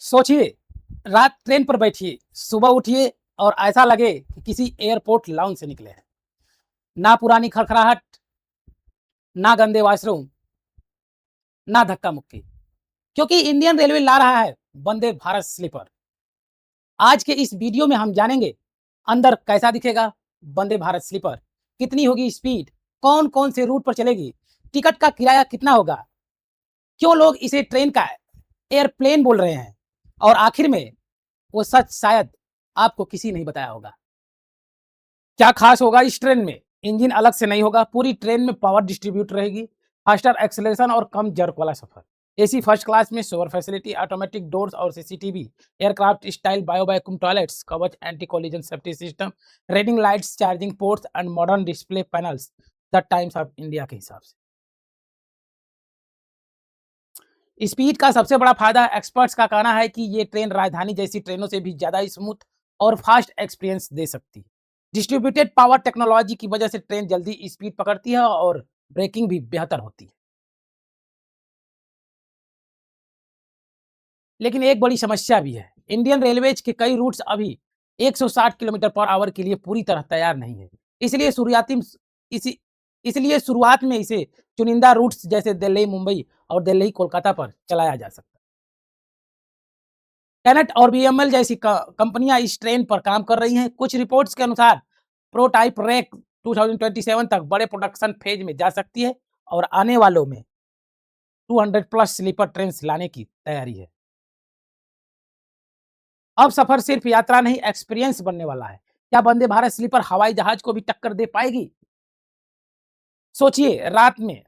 सोचिए, रात ट्रेन पर बैठिए, सुबह उठिए और ऐसा लगे कि किसी एयरपोर्ट लाउंज से निकले हैं। ना पुरानी खड़खड़ाहट, ना गंदे वॉशरूम, ना धक्का-मुक्की। क्योंकि इंडियन रेलवे ला रहा है वंदे भारत स्लीपर। आज के इस वीडियो में हम जानेंगे, अंदर कैसा दिखेगा वंदे भारत स्लीपर, कितनी होगी स्पीड, कौन-कौन से रूट पर चलेगी, टिकट का किराया कितना होगा, क्यों लोग इसे ट्रेन का एयरप्लेन बोल रहे हैं और आखिर में वो सच शायद आपको किसी नहीं बताया होगा। क्या खास होगा इस ट्रेन में? इंजन अलग से नहीं होगा, पूरी ट्रेन में पावर डिस्ट्रीब्यूट रहेगी, फास्टर एक्सेलरेशन और कम जर्क वाला सफर। एसी फर्स्ट क्लास में शोर फैसिलिटी, ऑटोमेटिक डोर्स और CCTV, aircraft style bio vacuum toilets, Kavach anti collision safety system, reading lights, charging ports and modern display panels the Times of India के हिसाब से। Speed का सबसे बड़ा फायदा एक्सपर्ट्स का कहना है कि ये ट्रेन राजधानी जैसी ट्रेनों से भी ज्यादा स्मूथ और फास्ट एक्सपीरियंस दे सकती है। डिस्ट्रीब्यूटेड पावर टेक्नोलॉजी की वजह से ट्रेन जल्दी स्पीड पकड़ती है और ब्रेकिंग भी बेहतर होती है। लेकिन एक बड़ी समस्या भी है, इंडियन रेलवेज के कई रूट्स अभी 160 किलोमीटर पर आवर के लिए पूरी तरह तैयार नहीं है। इसलिए शुरुआती इसी इसलिए शुरुआत में इसे चुनिंदा रूट्स जैसे दिल्ली मुंबई और दिल्ली कोलकाता पर चलाया जा सकता है। कैनेट और बीएमएल जैसी कंपनियां इस ट्रेन पर काम कर रही हैं। कुछ रिपोर्ट्स के अनुसार प्रोटाइप रैक 2027 तक बड़े प्रोडक्शन फेज में जा सकती है और आने वालों में 200 प्लस स्लीपर ट्रेन लाने की तैयारी है। अब सफर सिर्फ यात्रा नहीं, एक्सपीरियंस बनने वाला है। क्या वंदे भारत स्लीपर हवाई जहाज को भी टक्कर दे पाएगी? सोचिए, रात में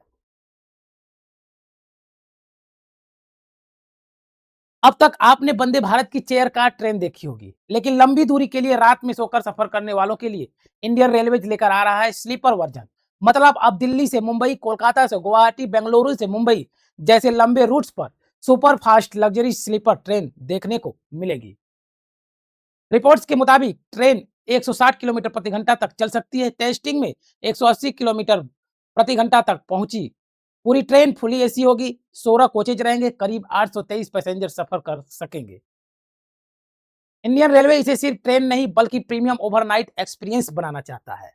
अब तक आपने वंदे भारत की चेयर कार ट्रेन देखी होगी, लेकिन लंबी दूरी के लिए रात में सोकर सफर करने वालों के लिए इंडियन रेलवेज लेकर आ रहा है स्लीपर वर्जन। मतलब अब दिल्ली से मुंबई, कोलकाता से गुवाहाटी, बेंगलुरु से मुंबई जैसे लंबे रूट्स पर super fast luxury sleeper train देखने को मिलेगी। रिपोर्ट्स के मुताबिक ट्रेन 160 किलोमीटर प्रति घंटा तक चल सकती है। टेस्टिंग में 180 किलोमीटर प्रति घंटा तक पहुंची। पूरी ट्रेन फुली एसी होगी, 16 कोचेज रहेंगे, करीब 823 पैसेंजर सफर कर सकेंगे। इंडियन रेलवे इसे सिर्फ ट्रेन नहीं बल्कि प्रीमियम ओवरनाइट एक्सपीरियंस बनाना चाहता है।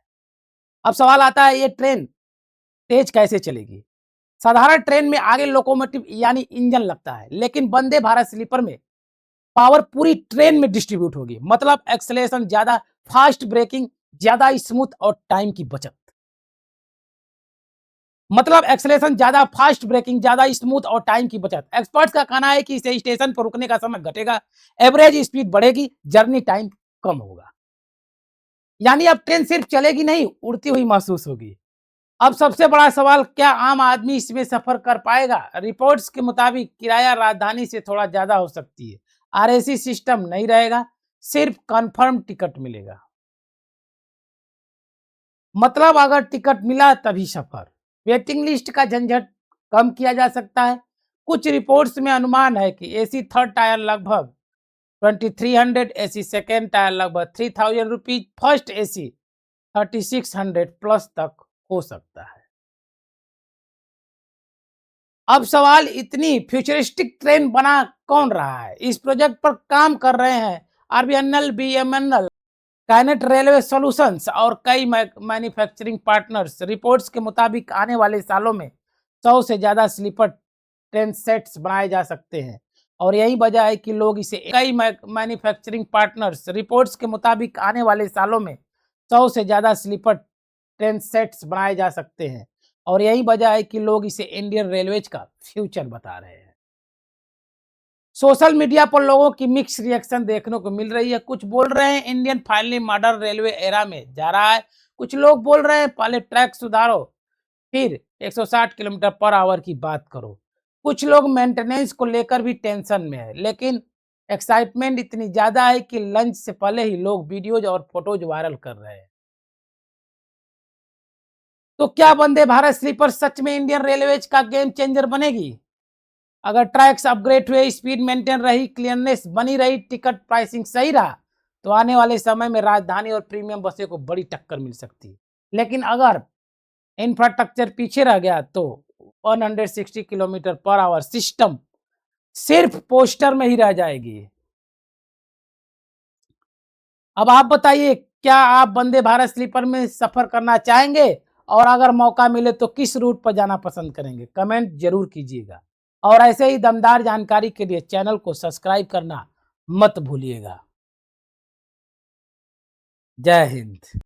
अब सवाल आता है, ये ट्रेन तेज कैसे चलेगी? साधारण ट्रेन में आगे लोकोमोटिव यानी इंजन लगता है, लेकिन वंदे भारत स्लीपर में पावर पूरी ट्रेन में डिस्ट्रीब्यूट होगी। मतलब एक्सेलरेशन ज्यादा, फास्ट ब्रेकिंग ज्यादा, स्मूथ और टाइम की बचत। मतलब एक्सेलरेशन ज्यादा, फास्ट ब्रेकिंग ज्यादा, स्मूथ और टाइम की बचत। एक्सपर्ट्स का कहना है कि इसे स्टेशन पर रुकने का समय घटेगा, एवरेज स्पीड बढ़ेगी, जर्नी टाइम कम होगा। यानी अब ट्रेन सिर्फ चलेगी नहीं, उड़ती हुई महसूस होगी। अब सबसे बड़ा सवाल, क्या आम आदमी इसमें सफर कर पाएगा? रिपोर्ट्स के मुताबिक किराया राजधानी से थोड़ा ज्यादा हो सकती है। आरएसी सिस्टम नहीं रहेगा, सिर्फ कंफर्म टिकट मिलेगा। मतलब अगर टिकट मिला तभी सफर। वेटिंग लिस्ट का झंझट कम किया जा सकता है। कुछ रिपोर्ट्स में अनुमान है कि एसी थर्ड टायर लगभग 2300, एसी सेकेंड टायर लगभग 3000 रुपीज, फर्स्ट एसी 3600 प्लस तक हो सकता है। अब सवाल, इतनी फ्यूचरिस्टिक ट्रेन बना कौन रहा है? इस प्रोजेक्ट पर काम कर रहे हैं आरबीएनएल, बीएमएनएल, काइनेट रेलवे सॉल्यूशंस और कई मैन्युफैक्चरिंग पार्टनर्स। रिपोर्ट्स के मुताबिक आने वाले सालों में 100 से ज्यादा स्लीपर ट्रेन सेट्स बनाए जा सकते हैं और यही वजह है कि लोग इसे कई मैन्युफैक्चरिंग पार्टनर्स। रिपोर्ट्स के मुताबिक आने वाले सालों में 100 से ज्यादा स्लीपर ट्रेन सेट्स बनाए जा सकते हैं और यही वजह है कि लोग इसे इंडियन रेलवेज का फ्यूचर बता रहे हैं। सोशल मीडिया पर लोगों की मिक्स रिएक्शन देखने को मिल रही है। कुछ बोल रहे हैं Indian finally modern railway era में जा रहा है। कुछ लोग बोल रहे हैं पहले ट्रैक सुधारो, फिर 160 किलोमीटर पर आवर की बात करो। कुछ लोग मेंटेनेंस को लेकर भी टेंशन में है, लेकिन एक्साइटमेंट इतनी ज्यादा है कि लंच से पहले ही लोग वीडियोज और फोटोज वायरल कर रहे हैं। तो क्या वंदे भारत स्लीपर सच में इंडियन रेलवेज का गेम चेंजर बनेगी? अगर ट्रैक्स अपग्रेड हुए, स्पीड मेंटेन रही, क्लियरनेस बनी रही, टिकट प्राइसिंग सही रहा, तो आने वाले समय में राजधानी और प्रीमियम बसें को बड़ी टक्कर मिल सकती है। लेकिन अगर इंफ्रास्ट्रक्चर पीछे रह गया तो 160 किलोमीटर पर आवर सिस्टम सिर्फ पोस्टर में ही रह जाएगी। अब आप बताइए, क्या आप वंदे भारत स्लीपर में सफर करना चाहेंगे? और अगर मौका मिले तो किस रूट पर जाना पसंद करेंगे? कमेंट जरूर कीजिएगा। और ऐसे ही दमदार जानकारी के लिए चैनल को सब्सक्राइब करना मत भूलिएगा। जय हिंद।